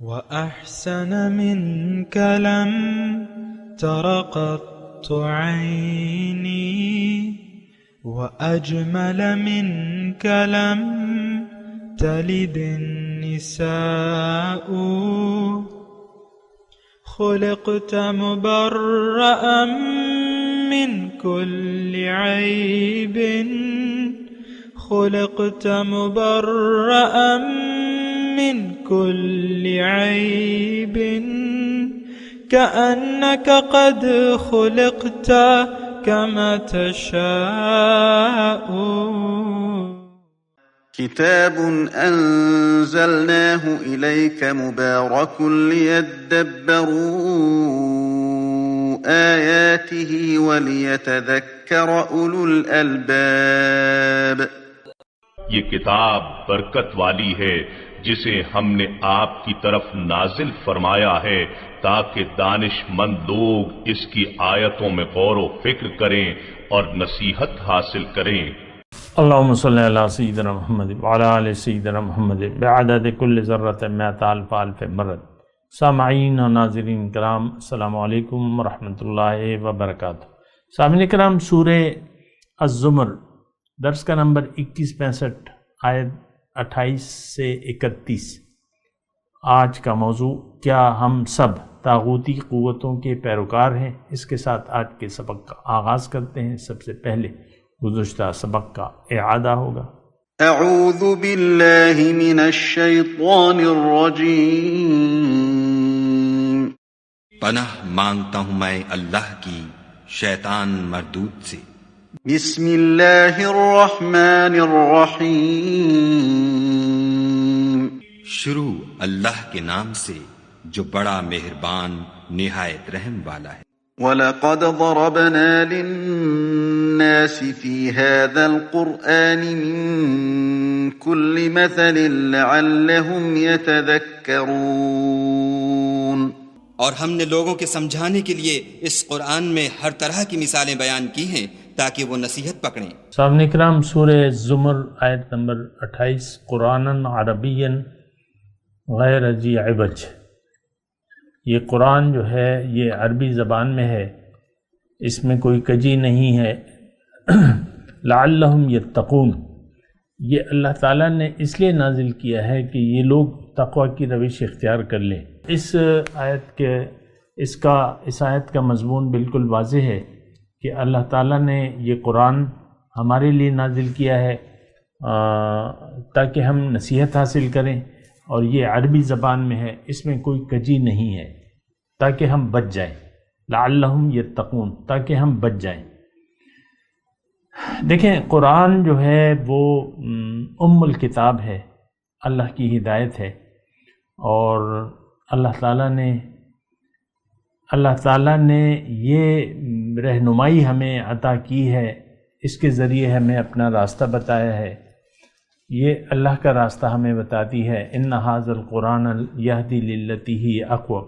وأحسن منك لم تر قط عيني وأجمل منك لم تلد النساء خلقت مبرأ من كل عيب خلقت مبرأ من كل عيب كأنك قد خلقت كما تشاء. كتاب أنزلناه إليك مبارك ليدبروا آياته وليتذكر أولو الألباب. یہ کتاب برکت والی ہے جسے ہم نے آپ کی طرف نازل فرمایا ہے تاکہ دانش مند لوگ اس کی آیتوں میں غور و فکر کریں اور نصیحت حاصل کریں. اللہم صلی علی سیدنا محمد وعلی آل سیدنا محمد بعدد کل ذرۃ مئۃ الف الف مرۃ. سامعین و ناظرین کرام، السلام علیکم ورحمۃ اللہ وبرکاتہ. سامعین کرام، سورہ الزمر درس کا نمبر 2165 آیت 28 سے 31. آج کا موضوع کیا ہم سب طاغوتی قوتوں کے پیروکار ہیں؟ اس کے ساتھ آج کے سبق کا آغاز کرتے ہیں. سب سے پہلے گزشتہ سبق کا اعادہ ہوگا. اعوذ باللہ من الشیطان الرجیم. پناہ مانگتا ہوں میں اللہ کی شیطان مردود سے. بسم اللہ الرحمن الرحیم. شروع اللہ کے نام سے جو بڑا مہربان نہایت رحم والا ہے. وَلَقَدْ ضَرَبْنَا لِلنَّاسِ فِي هَذَا الْقُرْآنِ مِنْ كُلِّ مَثَلٍ لَعَلَّهُمْ يَتَذَكَّرُونَ. اور ہم نے لوگوں کے سمجھانے کے لیے اس قرآن میں ہر طرح کی مثالیں بیان کی ہیں تاکہ وہ نصیحت پکڑیں. سامعین کرام، سورہ زمر آیت نمبر 28. قرآنً عربیًا غیر ذی عوج. یہ قرآن جو ہے یہ عربی زبان میں ہے، اس میں کوئی کجی نہیں ہے. لعلہم یتقون، یہ اللہ تعالیٰ نے اس لیے نازل کیا ہے کہ یہ لوگ تقوی کی روش اختیار کر لیں. اس آیت کا مضمون بالکل واضح ہے کہ اللہ تعالیٰ نے یہ قرآن ہمارے لیے نازل کیا ہے تاکہ ہم نصیحت حاصل کریں، اور یہ عربی زبان میں ہے، اس میں کوئی کجی نہیں ہے، تاکہ ہم بچ جائیں. لعلہم یتقون، تاکہ ہم بچ جائیں. دیکھیں، قرآن جو ہے وہ الکتاب ہے، اللہ کی ہدایت ہے، اور اللہ تعالیٰ نے یہ رہنمائی ہمیں عطا کی ہے، اس کے ذریعے ہمیں اپنا راستہ بتایا ہے. یہ اللہ کا راستہ ہمیں بتاتی ہے. ان ھذا القرآن یہدی للتی ہی اقوم.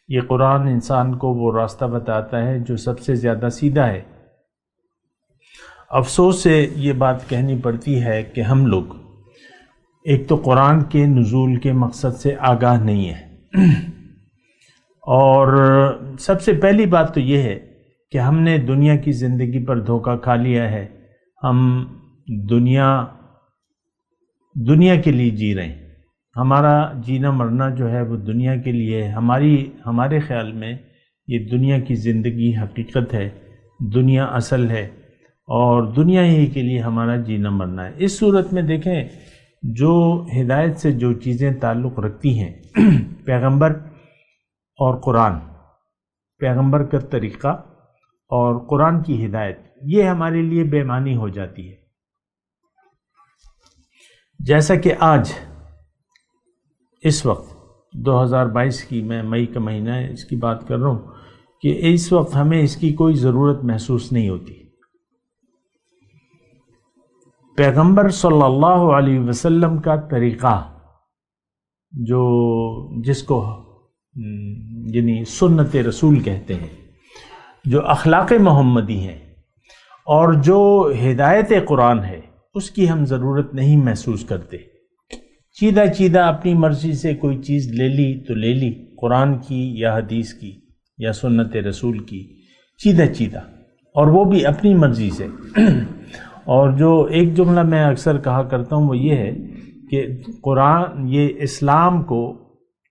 یہ قرآن انسان کو وہ راستہ بتاتا ہے جو سب سے زیادہ سیدھا ہے. افسوس سے یہ بات کہنی پڑتی ہے کہ ہم لوگ ایک تو قرآن کے نزول کے مقصد سے آگاہ نہیں ہیں، اور سب سے پہلی بات تو یہ ہے کہ ہم نے دنیا کی زندگی پر دھوکہ کھا لیا ہے. ہم دنیا کے لیے جی رہے ہیں. ہمارا جینا مرنا جو ہے وہ دنیا کے لیے ہے. ہمارے خیال میں یہ دنیا کی زندگی حقیقت ہے، دنیا اصل ہے، اور دنیا ہی کے لیے ہمارا جینا مرنا ہے. اس صورت میں دیکھیں، جو ہدایت سے جو چیزیں تعلق رکھتی ہیں، پیغمبر اور قرآن، پیغمبر کا طریقہ اور قرآن کی ہدایت، یہ ہمارے لیے بے معنی ہو جاتی ہے. جیسا کہ آج اس وقت 2022 کی، میں مئی کا مہینہ ہے اس کی بات کر رہا ہوں، کہ اس وقت ہمیں اس کی کوئی ضرورت محسوس نہیں ہوتی. پیغمبر صلی اللہ علیہ وسلم کا طریقہ، جس کو یعنی سنت رسول کہتے ہیں، جو اخلاق محمدی ہیں، اور جو ہدایت قرآن ہے، اس کی ہم ضرورت نہیں محسوس کرتے. چیدہ چیدہ اپنی مرضی سے کوئی چیز لے لی تو لے لی، قرآن کی یا حدیث کی یا سنت رسول کی، چیدہ چیدہ، اور وہ بھی اپنی مرضی سے۔ اور جو ایک جملہ میں اکثر کہا کرتا ہوں وہ یہ ہے کہ قرآن، یہ اسلام کو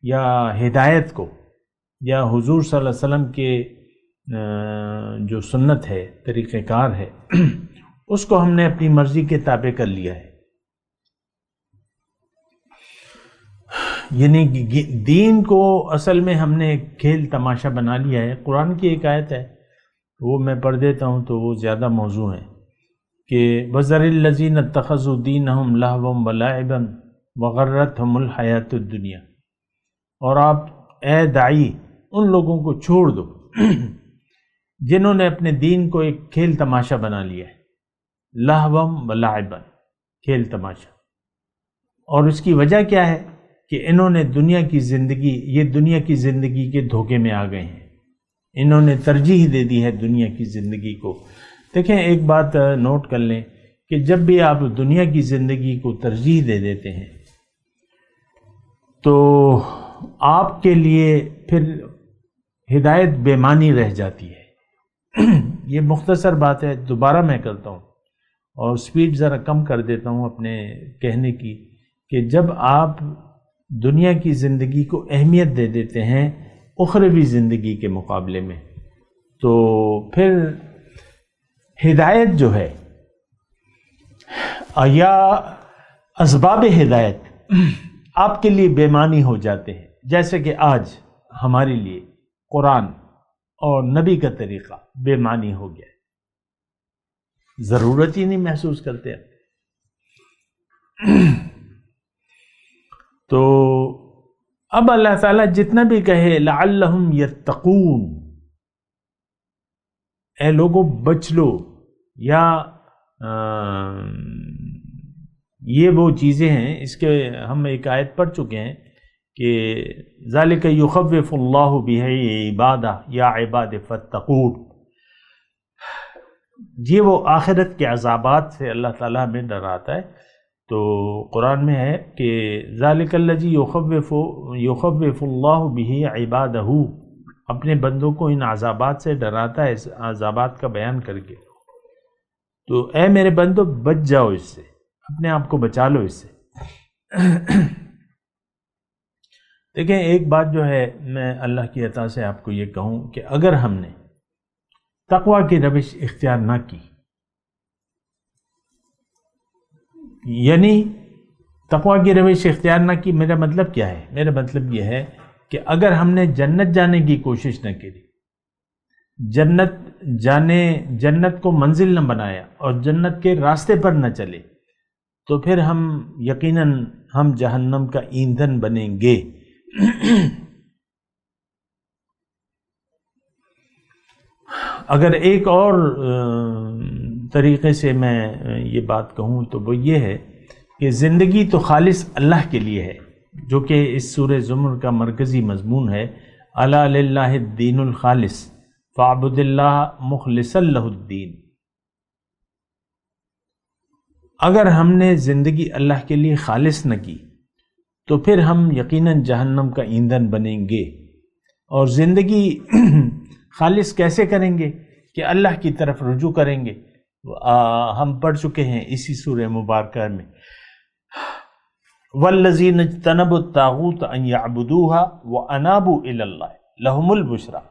یا ہدایت کو یا حضور صلی اللہ علیہ وسلم کے جو سنت ہے، طریقہ کار ہے، اس کو ہم نے اپنی مرضی کے تابع کر لیا ہے۔ یعنی دین کو اصل میں ہم نے کھیل تماشا بنا لیا ہے۔ قرآن کی ایک آیت ہے، وہ میں پڑھ دیتا ہوں تو وہ زیادہ موضوع ہے کہ وَذَرِ الَّذِينَ اتَّخَذُوا دِينَهُمْ لَهْوًا وَلَعِبًا وَغَرَّتْهُمُ الْحَيَاةُ الدُّنْيَا، اور آپ اے داعی ان لوگوں کو چھوڑ دو جنہوں نے اپنے دین کو ایک کھیل تماشا بنا لیا ہے، لَهْوًا وَلَعِبًا، کھیل تماشا۔ اور اس کی وجہ کیا ہے کہ انہوں نے دنیا کی زندگی کے دھوکے میں آ گئے ہیں، انہوں نے ترجیح دے دی ہے دنیا کی زندگی کو۔ دیکھیں ایک بات نوٹ کر لیں کہ جب بھی آپ دنیا کی زندگی کو ترجیح دے دیتے ہیں تو آپ کے لیے پھر ہدایت بے معنی رہ جاتی ہے۔ یہ مختصر بات ہے، دوبارہ میں کرتا ہوں اور سپیڈ ذرا کم کر دیتا ہوں اپنے کہنے کی، کہ جب آپ دنیا کی زندگی کو اہمیت دے دیتے ہیں اخروی زندگی کے مقابلے میں، تو پھر ہدایت جو ہے یا اسباب ہدایت آپ کے لیے بے معنی ہو جاتے ہیں، جیسے کہ آج ہمارے لیے قرآن اور نبی کا طریقہ بے معنی ہو گیا ہے، ضرورت ہی نہیں محسوس کرتے۔ تو اب اللہ تعالیٰ جتنا بھی کہے لعلہم یتقون، اے لوگوں بچ لو، یا یہ وہ چیزیں ہیں، اس کے ہم ایک آیت پڑھ چکے ہیں کہ ذالک یخوف اللہ بہ عبادہ یا عباد فاتقون، یہ وہ آخرت کے عذابات سے اللہ تعالیٰ ہمیں ڈراتا ہے۔ تو قرآن میں ہے کہ ذالک الذی یخوف اللہ بہ عبادہ، اپنے بندوں کو ان عذابات سے ڈراتا ہے، اس عذابات کا بیان کر کے۔ تو اے میرے بندو بچ جاؤ اس سے، اپنے آپ کو بچا لو اس سے۔ دیکھیں ایک بات جو ہے میں اللہ کی عطا سے آپ کو یہ کہوں کہ اگر ہم نے تقوی کی روش اختیار نہ کی، یعنی تقوی کی روش اختیار نہ کی، میرا مطلب کیا ہے؟ میرا مطلب یہ ہے کہ اگر ہم نے جنت جانے کی کوشش نہ کی، جنت کو منزل نہ بنایا اور جنت کے راستے پر نہ چلے، تو پھر ہم یقیناً ہم جہنم کا ایندھن بنیں گے۔ اگر ایک اور طریقے سے میں یہ بات کہوں تو وہ یہ ہے کہ زندگی تو خالص اللہ کے لیے ہے، جو کہ اس سورہ زمر کا مرکزی مضمون ہے، الا للہ الدین الخالص فاعبد اللہ مخلصا لہ الدین۔ اگر ہم نے زندگی اللہ کے لیے خالص نہ کی تو پھر ہم یقیناً جہنم کا ایندھن بنیں گے۔ اور زندگی خالص کیسے کریں گے؟ کہ اللہ کی طرف رجوع کریں گے۔ ہم پڑھ چکے ہیں اسی سورہ مبارکہ میں، والذین اجتنبوا الطاغوت ان یعبدوها وانابوا الی اللہ لہم البشری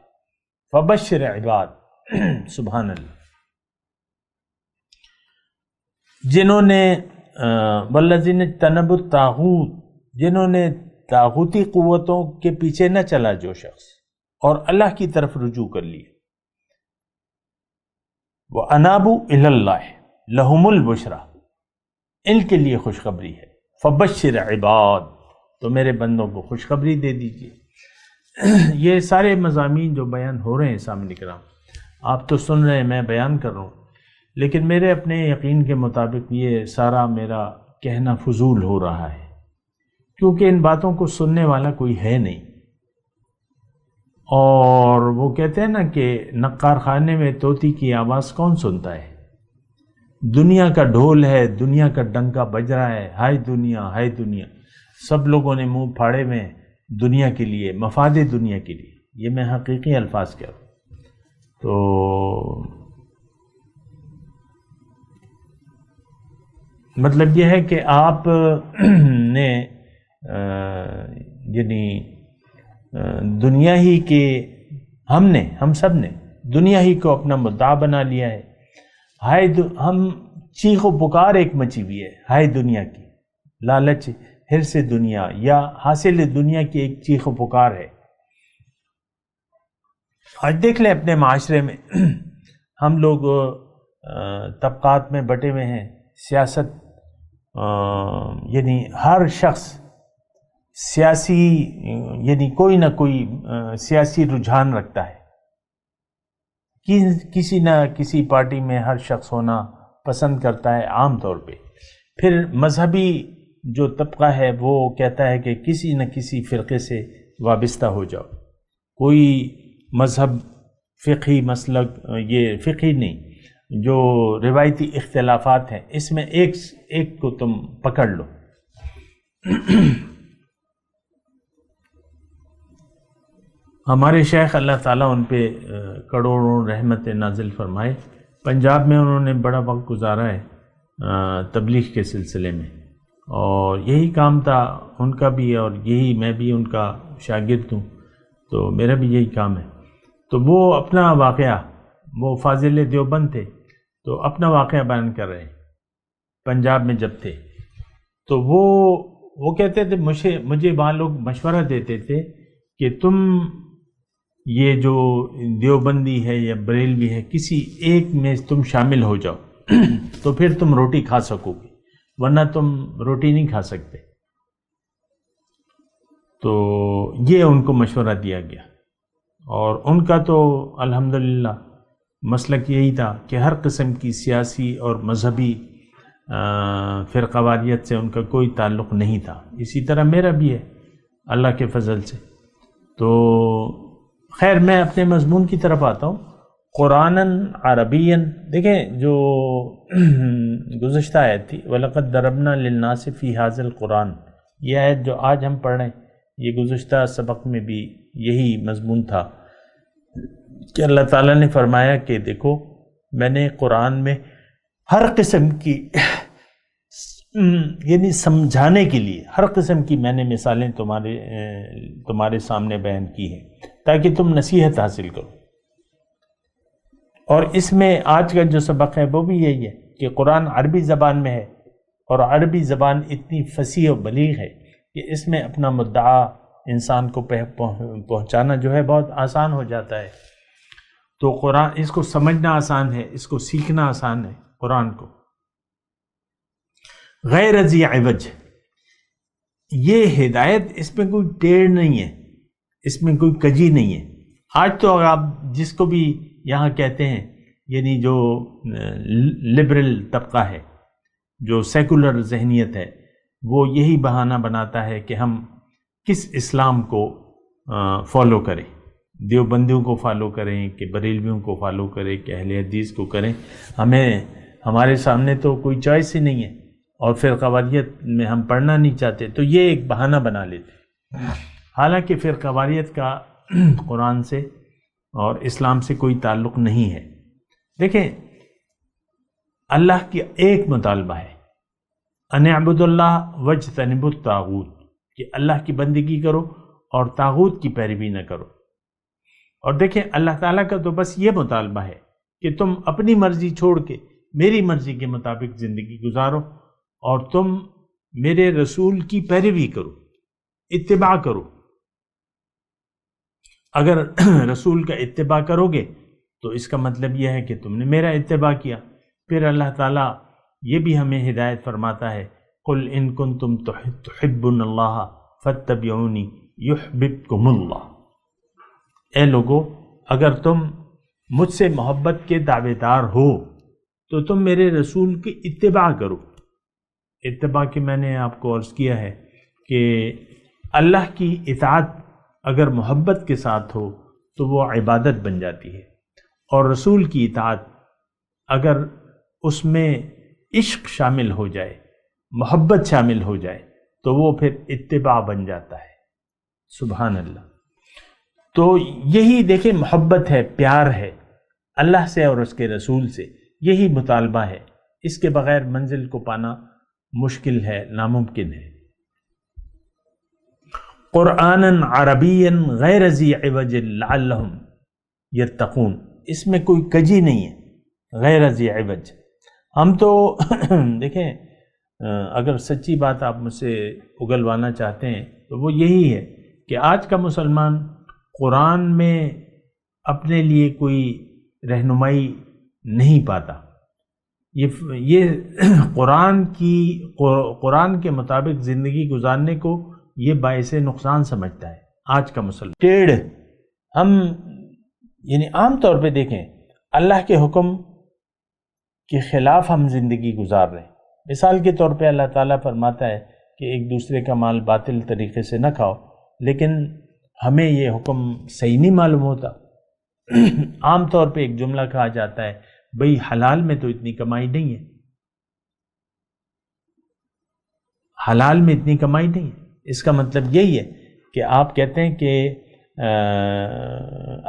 فبشر عباد۔ سبحان اللہ۔ جنہوں نے والذین اجتنبوا الطاغوت، جنہوں نے طاغوتی قوتوں کے پیچھے نہ چلا جو شخص، اور اللہ کی طرف رجوع کر لیا، وَأَنَابُوا إِلَى اللَّهِ لَهُمُ الْبُشْرَى، ان کے لیے خوشخبری ہے، فَبَشِّرْ عِبَاد، تو میرے بندوں کو خوشخبری دے دیجیے۔ یہ سارے مضامین جو بیان ہو رہے ہیں سامنے کرام، آپ تو سن رہے ہیں، میں بیان کر رہا ہوں، لیکن میرے اپنے یقین کے مطابق یہ سارا میرا کہنا فضول ہو رہا ہے، کیونکہ ان باتوں کو سننے والا کوئی ہے نہیں۔ اور وہ کہتے ہیں نا کہ نقار خانے میں طوطی کی آواز کون سنتا ہے؟ دنیا کا ڈھول ہے، دنیا کا ڈنکا بج رہا ہے، ہائے دنیا ہائے دنیا۔ سب لوگوں نے منہ پھاڑے میں دنیا کے لیے، مفاد دنیا کے لیے. یہ میں حقیقی الفاظ کہہ رہا ہوں. تو مطلب یہ ہے کہ آپ نے یعنی دنیا ہی کے ہم سب نے دنیا ہی کو اپنا مدعا بنا لیا ہے. ہم چیخ و پکار ایک مچی ہوئی ہے ہائے دنیا کی، لالچ حرص دنیا یا حاصل دنیا کی ایک چیخ و پکار ہے. آج دیکھ لیں اپنے معاشرے میں ہم لوگ طبقات میں بٹے ہوئے ہیں. سیاست یعنی ہر شخص سیاسی یعنی کوئی نہ کوئی سیاسی رجحان رکھتا ہے. کسی نہ کسی پارٹی میں ہر شخص ہونا پسند کرتا ہے عام طور پہ. پھر مذہبی جو طبقہ ہے وہ کہتا ہے کہ کسی نہ کسی فرقے سے وابستہ ہو جاؤ. کوئی مذہب فقہی مسلک، یہ فقہی نہیں، جو روایتی اختلافات ہیں اس میں ایک کو تم پکڑ لو. ہمارے شیخ اللہ تعالیٰ ان پہ کروڑوں رحمت نازل فرمائے، پنجاب میں انہوں نے بڑا وقت گزارا ہے تبلیغ کے سلسلے میں، اور یہی کام تھا ان کا بھی، اور یہی میں بھی ان کا شاگرد ہوں تو میرا بھی یہی کام ہے. تو وہ اپنا واقعہ، وہ فاضل دیوبند تھے تو اپنا واقعہ بیان کر رہے ہیں پنجاب میں جب تھے. تو وہ کہتے تھے مجھے وہاں لوگ مشورہ دیتے تھے کہ تم یہ جو دیوبندی ہے یا بریلوی ہے کسی ایک میں تم شامل ہو جاؤ تو پھر تم روٹی کھا سکو گے، ورنہ تم روٹی نہیں کھا سکتے. تو یہ ان کو مشورہ دیا گیا، اور ان کا تو الحمدللہ مسلک یہی تھا کہ ہر قسم کی سیاسی اور مذہبی فرقہ واریت سے ان کا کوئی تعلق نہیں تھا. اسی طرح میرا بھی ہے اللہ کے فضل سے. تو خیر میں اپنے مضمون کی طرف آتا ہوں. قرآناً عربیاً، دیکھیں جو گزشتہ آیت تھی وَلَقَدْ ضَرَبْنَا لِلنَّاسِ فِي هَذَا الْقُرْآنِ، یہ آیت جو آج ہم پڑھ رہے ہیں یہ گزشتہ سبق میں بھی یہی مضمون تھا کہ اللہ تعالیٰ نے فرمایا کہ دیکھو میں نے قرآن میں ہر قسم کی یعنی سمجھانے کے لیے ہر قسم کی میں نے مثالیں تمہارے سامنے بیان کی ہیں تاکہ تم نصیحت حاصل کرو. اور اس میں آج کا جو سبق ہے وہ بھی یہی ہے کہ قرآن عربی زبان میں ہے، اور عربی زبان اتنی فصیح و بلیغ ہے کہ اس میں اپنا مدعا انسان کو پہنچانا جو ہے بہت آسان ہو جاتا ہے. تو قرآن اس کو سمجھنا آسان ہے، اس کو سیکھنا آسان ہے. قرآن کو غیر ذی عوج، یہ ہدایت اس میں کوئی ٹیڑھ نہیں ہے، اس میں کوئی کجی نہیں ہے. آج تو آپ جس کو بھی یہاں کہتے ہیں یعنی جو لبرل طبقہ ہے، جو سیکولر ذہنیت ہے، وہ یہی بہانہ بناتا ہے کہ ہم کس اسلام کو فالو کریں، دیوبندیوں کو فالو کریں کہ بریلویوں کو فالو کریں کہ اہل حدیث کو کریں. ہمارے سامنے تو کوئی چوائس ہی نہیں ہے، اور فرقہ واریت میں ہم پڑھنا نہیں چاہتے تو یہ ایک بہانہ بنا لیتے. حالانکہ فرقہ واریت کا قرآن سے اور اسلام سے کوئی تعلق نہیں ہے. دیکھیں اللہ کی ایک مطالبہ ہے ان اعبدوا اللہ واجتنبوا الطاغوت، کہ اللہ کی بندگی کرو اور طاغوت کی پیروی نہ کرو. اور دیکھیں اللہ تعالیٰ کا تو بس یہ مطالبہ ہے کہ تم اپنی مرضی چھوڑ کے میری مرضی کے مطابق زندگی گزارو، اور تم میرے رسول کی پیروی کرو، اتباع کرو. اگر رسول کا اتباع کرو گے تو اس کا مطلب یہ ہے کہ تم نے میرا اتباع کیا. پھر اللہ تعالیٰ یہ بھی ہمیں ہدایت فرماتا ہے قُلْ إِن كُنْتُمْ تُحِبُّونَ اللَّهَ فَاتَّبِعُونِي يُحْبِبْكُمُ اللَّهُ. اے لوگو اگر تم مجھ سے محبت کے دعوے دار ہو تو تم میرے رسول کی اتباع کرو. اتباع کی میں نے آپ کو عرض کیا ہے کہ اللہ کی اطاعت اگر محبت کے ساتھ ہو تو وہ عبادت بن جاتی ہے، اور رسول کی اطاعت اگر اس میں عشق شامل ہو جائے، محبت شامل ہو جائے تو وہ پھر اتباع بن جاتا ہے۔ سبحان اللہ۔ تو یہی دیکھیں محبت ہے، پیار ہے اللہ سے اور اس کے رسول سے، یہی مطالبہ ہے، اس کے بغیر منزل کو پانا مشکل ہے، ناممکن ہے۔ قرآنً عربیًا غیر ذی عوج لعلہم یتقون، اس میں کوئی کجی نہیں ہے، غیر ذی عوج۔ ہم تو دیکھیں اگر سچی بات آپ مجھ سے اگلوانا چاہتے ہیں تو وہ یہی ہے کہ آج کا مسلمان قرآن میں اپنے لیے کوئی رہنمائی نہیں پاتا۔ یہ قرآن کے مطابق زندگی گزارنے کو یہ باعث نقصان سمجھتا ہے آج کا مسلمان۔ ٹیڑھ، ہم یعنی عام طور پہ دیکھیں اللہ کے حکم کے خلاف ہم زندگی گزار رہے ہیں۔ مثال کے طور پہ اللہ تعالیٰ فرماتا ہے کہ ایک دوسرے کا مال باطل طریقے سے نہ کھاؤ، لیکن ہمیں یہ حکم صحیح نہیں معلوم ہوتا۔ عام طور پہ ایک جملہ کہا جاتا ہے، بھئی حلال میں تو اتنی کمائی نہیں ہے، حلال میں اتنی کمائی نہیں ہے۔ اس کا مطلب یہی ہے کہ آپ کہتے ہیں کہ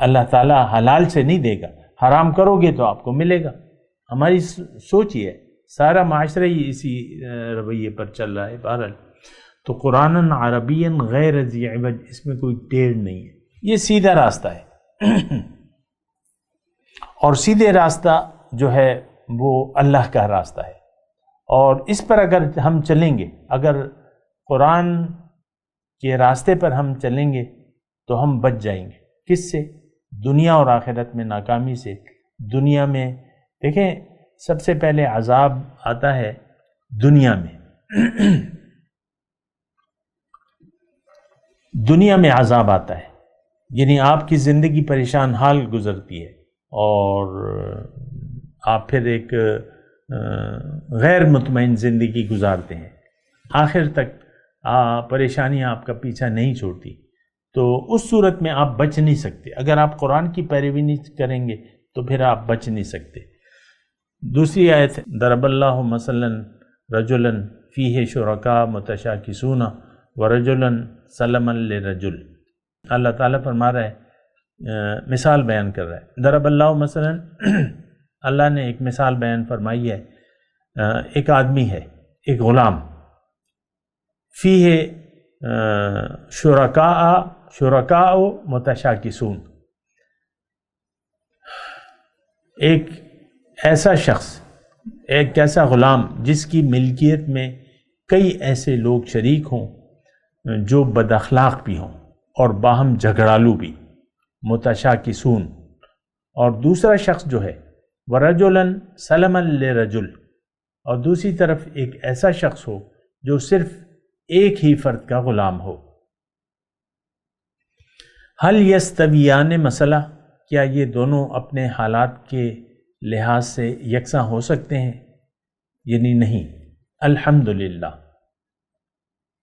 اللہ تعالیٰ حلال سے نہیں دے گا، حرام کرو گے تو آپ کو ملے گا۔ ہماری سوچ یہ ہے، سارا معاشرہ ہی اسی رویے پر چل رہا ہے۔ بہرحال تو قرآن عربی غیر ذی عوج، اس میں کوئی ٹیڑھ نہیں ہے، یہ سیدھا راستہ ہے۔ اور سیدھے راستہ جو ہے وہ اللہ کا راستہ ہے، اور اس پر اگر ہم چلیں گے، اگر قرآن کے راستے پر ہم چلیں گے تو ہم بچ جائیں گے۔ کس سے؟ دنیا اور آخرت میں ناکامی سے۔ دنیا میں دیکھیں سب سے پہلے عذاب آتا ہے دنیا میں، دنیا میں عذاب آتا ہے، یعنی آپ کی زندگی پریشان حال گزرتی ہے اور آپ پھر ایک غیر مطمئن زندگی گزارتے ہیں، آخر تک پریشانیاں آپ کا پیچھا نہیں چھوڑتی۔ تو اس صورت میں آپ بچ نہیں سکتے، اگر آپ قرآن کی پیروی نہیں کریں گے تو پھر آپ بچ نہیں سکتے۔ دوسری آیت، ضرب اللہ مثلا رجلا فیہ شرکاء متشاکسون ورجلا سلما لرجل۔ اللہ تعالیٰ فرما رہا ہے، مثال بیان کر رہا ہے۔ ضرب اللہ مثلا، اللہ نے ایک مثال بیان فرمائی ہے، ایک آدمی ہے، ایک غلام، فیہ شرکاء متشاکسون، ایک ایسا شخص، ایک ایسا غلام جس کی ملکیت میں کئی ایسے لوگ شریک ہوں جو بد اخلاق بھی ہوں اور باہم جھگڑالو بھی، متشاکسون۔ اور دوسرا شخص جو ہے وَرَجُلًا سَلَمًا لِرَجُلٍ، اور دوسری طرف ایک ایسا شخص ہو جو صرف ایک ہی فرد کا غلام ہو۔ هل يستویان مسئلہ، کیا یہ دونوں اپنے حالات کے لحاظ سے یکساں ہو سکتے ہیں؟ یعنی نہیں۔ الحمدللہ،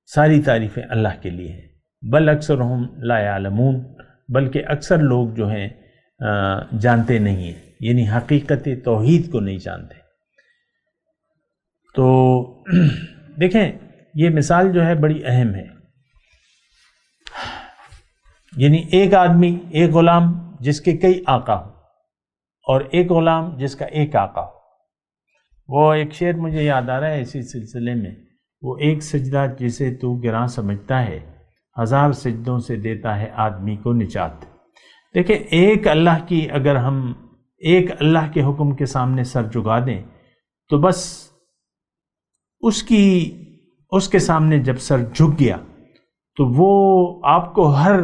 ساری تعریفیں اللہ کے لیے ہیں۔ بل اکثرہم لا یعلمون، بلکہ اکثر لوگ جو ہیں جانتے نہیں ہیں، یعنی حقیقت توحید کو نہیں جانتے۔ تو دیکھیں یہ مثال جو ہے بڑی اہم ہے، یعنی ایک آدمی، ایک غلام جس کے کئی آقا ہوں، اور ایک غلام جس کا ایک آقا ہو۔ وہ ایک شعر مجھے یاد آ رہا ہے اسی سلسلے میں، وہ ایک سجدہ جسے تو گراں سمجھتا ہے، ہزار سجدوں سے دیتا ہے آدمی کو نجات۔ دیکھیں ایک اللہ کی، اگر ہم ایک اللہ کے حکم کے سامنے سر جھکا دیں تو بس اس کے سامنے جب سر جھک گیا تو وہ آپ کو ہر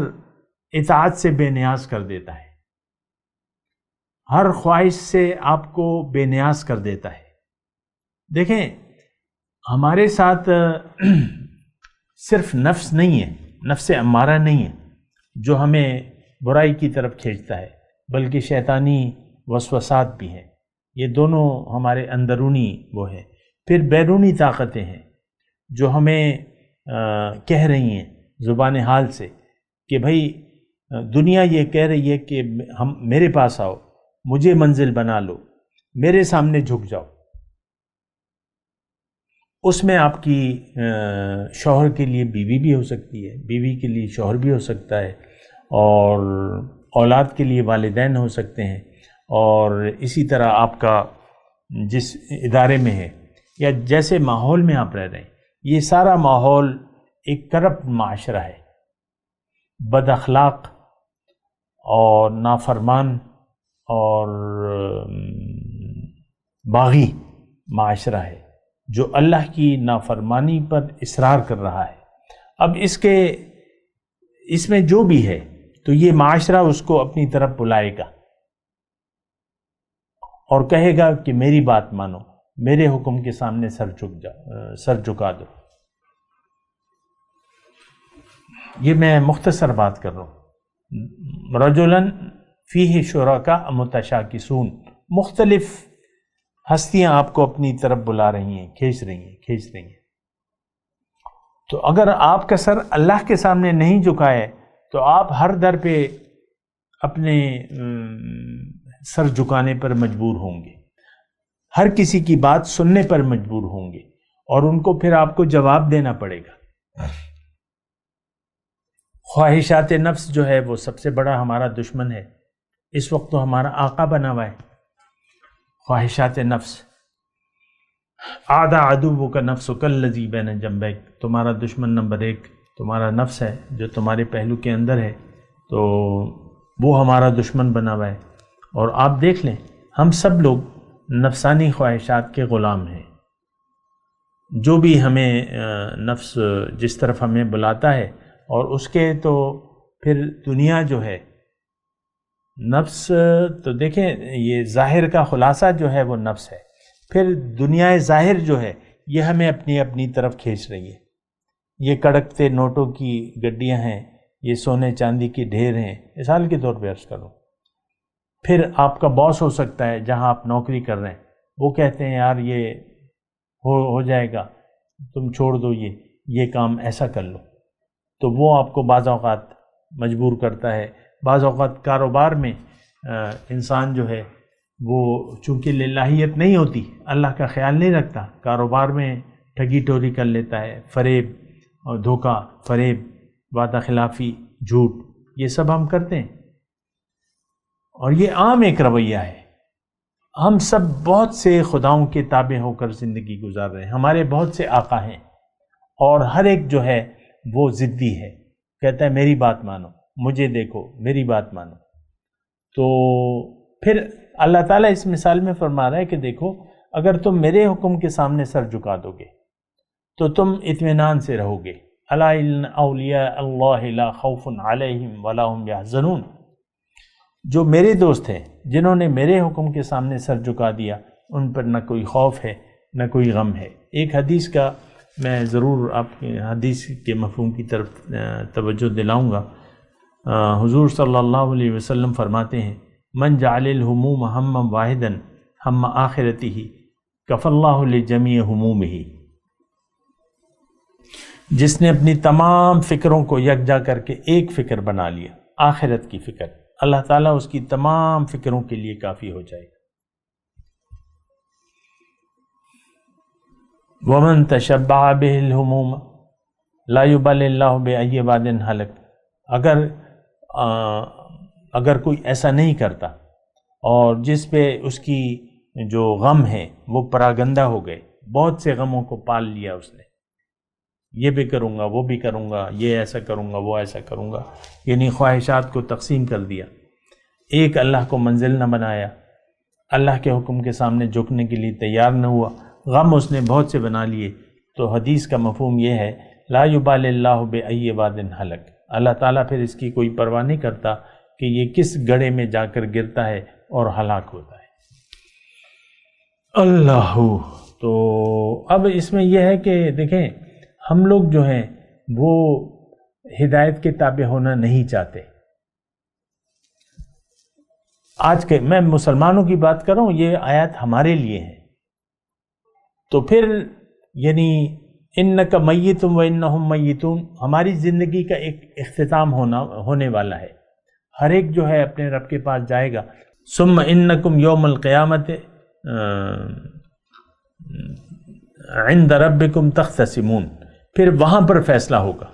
اطاعت سے بے نیاز کر دیتا ہے، ہر خواہش سے آپ کو بے نیاز کر دیتا ہے۔ دیکھیں ہمارے ساتھ صرف نفس نہیں ہے، نفس امارہ نہیں ہے جو ہمیں برائی کی طرف کھینچتا ہے، بلکہ شیطانی وسوسات بھی ہیں۔ یہ دونوں ہمارے اندرونی وہ ہے۔ پھر بیرونی طاقتیں ہیں جو ہمیں کہہ رہی ہیں زبان حال سے کہ بھائی دنیا یہ کہہ رہی ہے کہ ہم میرے پاس آؤ، مجھے منزل بنا لو، میرے سامنے جھک جاؤ۔ اس میں آپ کی شوہر کے لیے بیوی بھی ہو سکتی ہے، بیوی کے لیے شوہر بھی ہو سکتا ہے، اور اولاد کے لیے والدین ہو سکتے ہیں، اور اسی طرح آپ کا جس ادارے میں ہے یا جیسے ماحول میں آپ رہ رہے ہیں، یہ سارا ماحول ایک کرپٹ معاشرہ ہے، بد اخلاق اور نافرمان اور باغی معاشرہ ہے جو اللہ کی نافرمانی پر اصرار کر رہا ہے۔ اب اس میں جو بھی ہے تو یہ معاشرہ اس کو اپنی طرف بلائے گا اور کہے گا کہ میری بات مانو، میرے حکم کے سامنے سر جھکا دو۔ یہ میں مختصر بات کر رہا ہوں۔ رجلاً فیہ شرکاء متشاکسون، مختلف ہستیاں آپ کو اپنی طرف بلا رہی ہیں، کھینچ رہی ہیں۔ تو اگر آپ کا سر اللہ کے سامنے نہیں جھکائے تو آپ ہر در پہ اپنے سر جھکانے پر مجبور ہوں گے، ہر کسی کی بات سننے پر مجبور ہوں گے، اور ان کو پھر آپ کو جواب دینا پڑے گا۔ خواہشات نفس جو ہے وہ سب سے بڑا ہمارا دشمن ہے، اس وقت تو ہمارا آقا بنا ہوا ہے۔ خواہشات نفس، آدھا عدو کا نفس کالذی بین جنبیک، تمہارا دشمن نمبر 1 تمہارا نفس ہے جو تمہارے پہلو کے اندر ہے، تو وہ ہمارا دشمن بنا ہوا ہے۔ اور آپ دیکھ لیں ہم سب لوگ نفسانی خواہشات کے غلام ہیں، جو بھی ہمیں نفس جس طرف ہمیں بلاتا ہے، اور اس کے تو پھر دنیا جو ہے نفس، تو دیکھیں یہ ظاہر کا خلاصہ جو ہے وہ نفس ہے، پھر دنیا ظاہر جو ہے یہ ہمیں اپنی طرف کھینچ رہی ہے۔ یہ کڑکتے نوٹوں کی گڈیاں ہیں، یہ سونے چاندی کی ڈھیر ہیں، مثال کے طور پہ عرض کروں۔ پھر آپ کا باس ہو سکتا ہے جہاں آپ نوکری کر رہے ہیں، وہ کہتے ہیں یار یہ ہو جائے گا، تم چھوڑ دو، یہ کام ایسا کر لو، تو وہ آپ کو بعض اوقات مجبور کرتا ہے۔ بعض اوقات کاروبار میں انسان جو ہے وہ چونکہ للہیت نہیں ہوتی، اللہ کا خیال نہیں رکھتا، کاروبار میں ٹھگی ٹوری کر لیتا ہے، فریب اور دھوکہ فریب، وعدہ خلافی، جھوٹ، یہ سب ہم کرتے ہیں، اور یہ عام ایک رویہ ہے۔ ہم سب بہت سے خداؤں کے تابع ہو کر زندگی گزار رہے ہیں، ہمارے بہت سے آقا ہیں، اور ہر ایک جو ہے وہ ضدی ہے، کہتا ہے میری بات مانو، مجھے دیکھو، میری بات مانو۔ تو پھر اللہ تعالیٰ اس مثال میں فرما رہا ہے کہ دیکھو اگر تم میرے حکم کے سامنے سر جھکا دو گے تو تم اطمینان سے رہو گے۔ الا ان اولیاء اللہ لا خوف علیہم ولا هم یحزنون، جو میرے دوست ہیں جنہوں نے میرے حکم کے سامنے سر جھکا دیا، ان پر نہ کوئی خوف ہے نہ کوئی غم ہے۔ ایک حدیث کا میں ضرور آپ کے حدیث کے مفہوم کی طرف توجہ دلاؤں گا۔ حضور صلی اللہ علیہ وسلم فرماتے ہیں من جعل الہموم ہما واحدا ہم آخرتہ کف اللہ لجمیع ہمومہ، جس نے اپنی تمام فکروں کو یکجا کر کے ایک فکر بنا لیا، آخرت کی فکر، اللہ تعالیٰ اس کی تمام فکروں کے لیے کافی ہو جائے گا۔ ومن تشبع به الہموم لا یبال اللہ بأی واد ہلک، اگر کوئی ایسا نہیں کرتا اور جس پہ اس کی جو غم ہے وہ پراگندہ ہو گئے، بہت سے غموں کو پال لیا اس نے، یہ بھی کروں گا، وہ بھی کروں گا، یہ ایسا کروں گا، وہ ایسا کروں گا، یعنی خواہشات کو تقسیم کر دیا، ایک اللہ کو منزل نہ بنایا، اللہ کے حکم کے سامنے جھکنے کے لیے تیار نہ ہوا، غم اس نے بہت سے بنا لیے، تو حدیث کا مفہوم یہ ہے لا یبال اللہ بأی واد ہلک، اللہ تعالیٰ پھر اس کی کوئی پرواہ نہیں کرتا کہ یہ کس گڑھے میں جا کر گرتا ہے اور ہلاک ہوتا ہے۔ اللہ، تو اب اس میں یہ ہے کہ دیکھیں ہم لوگ جو ہیں وہ ہدایت کے تابع ہونا نہیں چاہتے۔ آج کے میں مسلمانوں کی بات کر رہا ہوں، یہ آیات ہمارے لیے ہیں، تو پھر یعنی انک میت و انہم میتون، ہماری زندگی کا ایک اختتام ہونے والا ہے، ہر ایک جو ہے اپنے رب کے پاس جائے گا۔ ثم انکم یوم القیامت عند ربکم تختصمون، پھر وہاں پر فیصلہ ہوگا،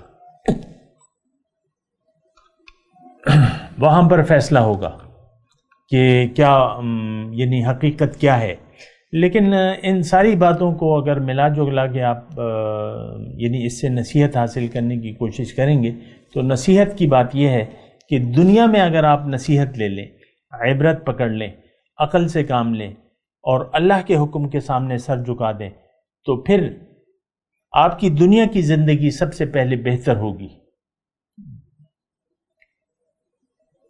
وہاں پر فیصلہ ہوگا کہ کیا یعنی حقیقت کیا ہے۔ لیکن ان ساری باتوں کو اگر ملا جلا کے آپ یعنی اس سے نصیحت حاصل کرنے کی کوشش کریں گے تو نصیحت کی بات یہ ہے کہ دنیا میں اگر آپ نصیحت لے لیں، عبرت پکڑ لیں، عقل سے کام لیں اور اللہ کے حکم کے سامنے سر جھکا دیں تو پھر آپ کی دنیا کی زندگی سب سے پہلے بہتر ہوگی۔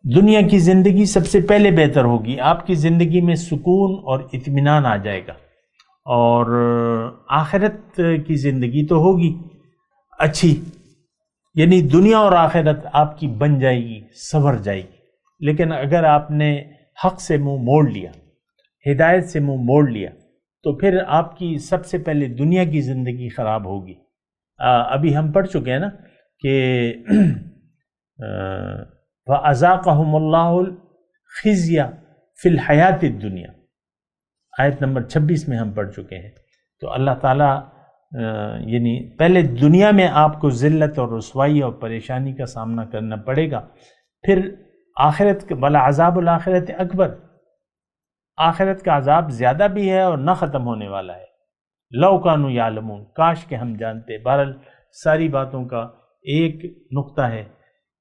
دنیا کی زندگی سب سے پہلے بہتر ہوگی، آپ کی زندگی میں سکون اور اطمینان آ جائے گا، اور آخرت کی زندگی تو ہوگی اچھی، یعنی دنیا اور آخرت آپ کی بن جائے گی، سنور جائے گی۔ لیکن اگر آپ نے حق سے منہ موڑ لیا، ہدایت سے منہ موڑ لیا، تو پھر آپ کی سب سے پہلے دنیا کی زندگی خراب ہوگی۔ ابھی ہم پڑھ چکے ہیں نا کہ وَأَذَاقَهُمُ اللَّهُ الْخِزْيَ فِي الْحَيَاةِ الدُّنْيَا، آیت نمبر 26 میں ہم پڑھ چکے ہیں۔ تو اللہ تعالیٰ یعنی پہلے دنیا میں آپ کو ذلت اور رسوائی اور پریشانی کا سامنا کرنا پڑے گا، پھر آخرت وَلَعَذَابُ الْآخِرَةِ اکبر، آخرت کا عذاب زیادہ بھی ہے اور نہ ختم ہونے والا ہے۔ لَوْ كَانُوا يَعْلَمُونَ، کاش کہ ہم جانتے۔ بہرحال ساری باتوں کا ایک نقطہ ہے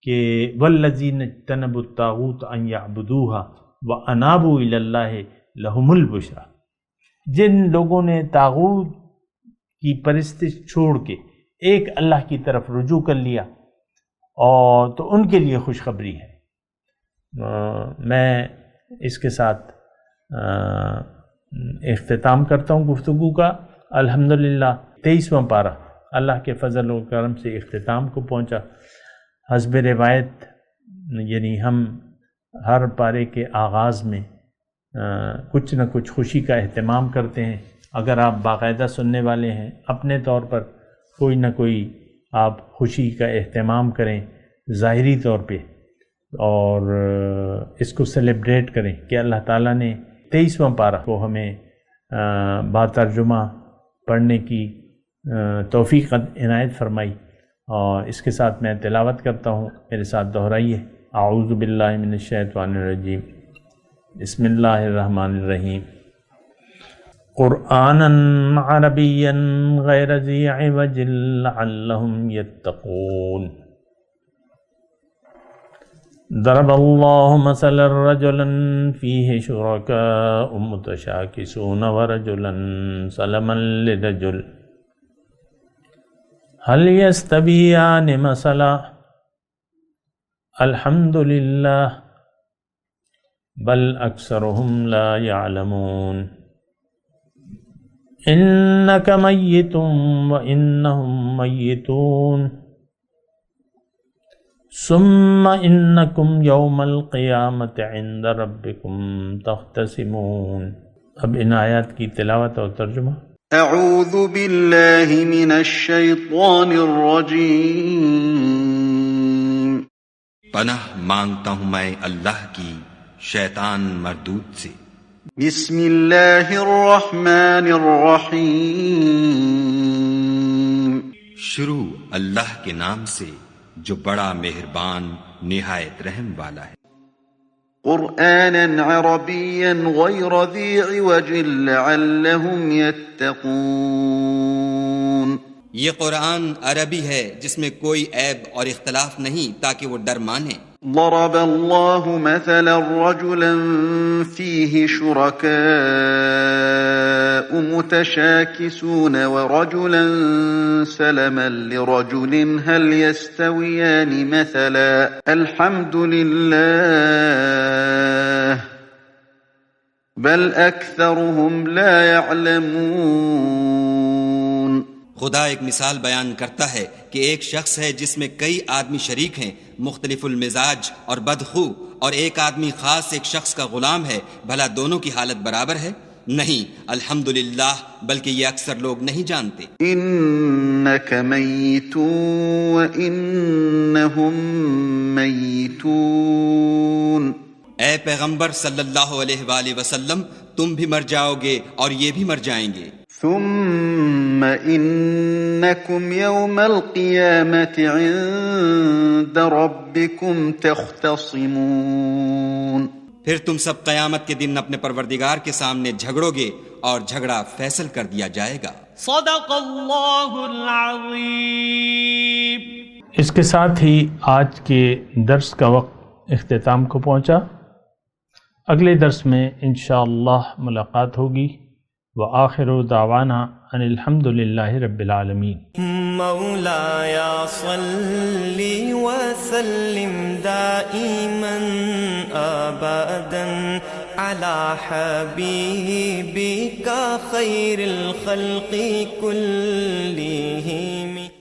کہ وَالَّذِينَ اجْتَنَبُوا الطَّاغُوتَ أَن يَعْبُدُوهَا وَأَنَابُوا إِلَى اللَّهِ لَهُمُ الْبُشْرَى، جن لوگوں نے طاغوت کی پرستش چھوڑ کے ایک اللہ کی طرف رجوع کر لیا اور تو ان کے لیے خوشخبری ہے۔ میں اس کے ساتھ اختتام کرتا ہوں گفتگو کا۔ الحمدللہ 23واں پارہ اللہ کے فضل و کرم سے اختتام کو پہنچا۔ حسب روایت یعنی ہم ہر پارے کے آغاز میں کچھ نہ کچھ خوشی کا اہتمام کرتے ہیں۔ اگر آپ باقاعدہ سننے والے ہیں، اپنے طور پر کوئی نہ کوئی آپ خوشی کا اہتمام کریں ظاہری طور پہ، اور اس کو سیلیبریٹ کریں کہ اللہ تعالیٰ نے 23واں پارہ کو ہمیں با ترجمہ پڑھنے کی توفیق عنایت فرمائی۔ اور اس کے ساتھ میں تلاوت کرتا ہوں، میرے ساتھ دہرائیے۔ اعوذ باللہ من الشیطان الرجیم، بسم اللہ الرحمن الرحیم۔ قرآنا عربیا غیر ذی عوج لعلہم یتقون۔ ضرب اللہ مثلا رجلا فیہ شرکاء متشاکسون ورجلا سلما لرجل هل يستويان مثلا الحمد للہ بل اکثرهم لا يعلمون انك میت وانهم میتون ثم انکم یوم القیامت عند ربکم تختصمون۔ اب ان آیات کی تلاوت اور ترجمہ۔ اعوذ باللہ من الشیطان الرجیم۔ پناہ مانگتا ہوں میں اللہ کی شیطان مردود سے۔ بسم اللہ الرحمن الرحیم۔ شروع اللہ کے نام سے جو بڑا مہربان نہایت رحم والا ہے۔ قرآنا عربیا غیر ذی عوج لعلہم یتقون۔ یہ قرآن عربی ہے جس میں کوئی عیب اور اختلاف نہیں تاکہ وہ ڈر مانیں۔ ضرب اللہ مثلا رجلا فیہ شرکاء متشاکسون ورجلا سلما لرجل هل يستويان مثلا الحمد للہ بل اکثرهم لا يعلمون۔ خدا ایک مثال بیان کرتا ہے کہ ایک شخص ہے جس میں کئی آدمی شریک ہیں، مختلف المزاج اور بدخو، اور ایک آدمی خاص ایک شخص کا غلام ہے، بھلا دونوں کی حالت برابر ہے؟ نہیں، الحمدللہ، بلکہ یہ اکثر لوگ نہیں جانتے۔ انک میت وانہم میتون۔ اے پیغمبر صلی اللہ علیہ وآلہ وسلم، تم بھی مر جاؤ گے اور یہ بھی مر جائیں گے۔ ثم ثم إنكم يوم القيامة عند ربكم تختصمون. پھر تم سب قیامت کے دن اپنے پروردگار کے سامنے جھگڑو گے اور جھگڑا فیصل کر دیا جائے گا. صدق اللہ العظیم. اس کے ساتھ ہی آج کے درس کا وقت اختتام کو پہنچا. اگلے درس میں انشاءاللہ ملاقات ہوگی. وآخر دعوانا ان الحمد للہ رب العالمین. مولاي صل وسلم دائما ابدا على حبيبك خير الخلق كلهم.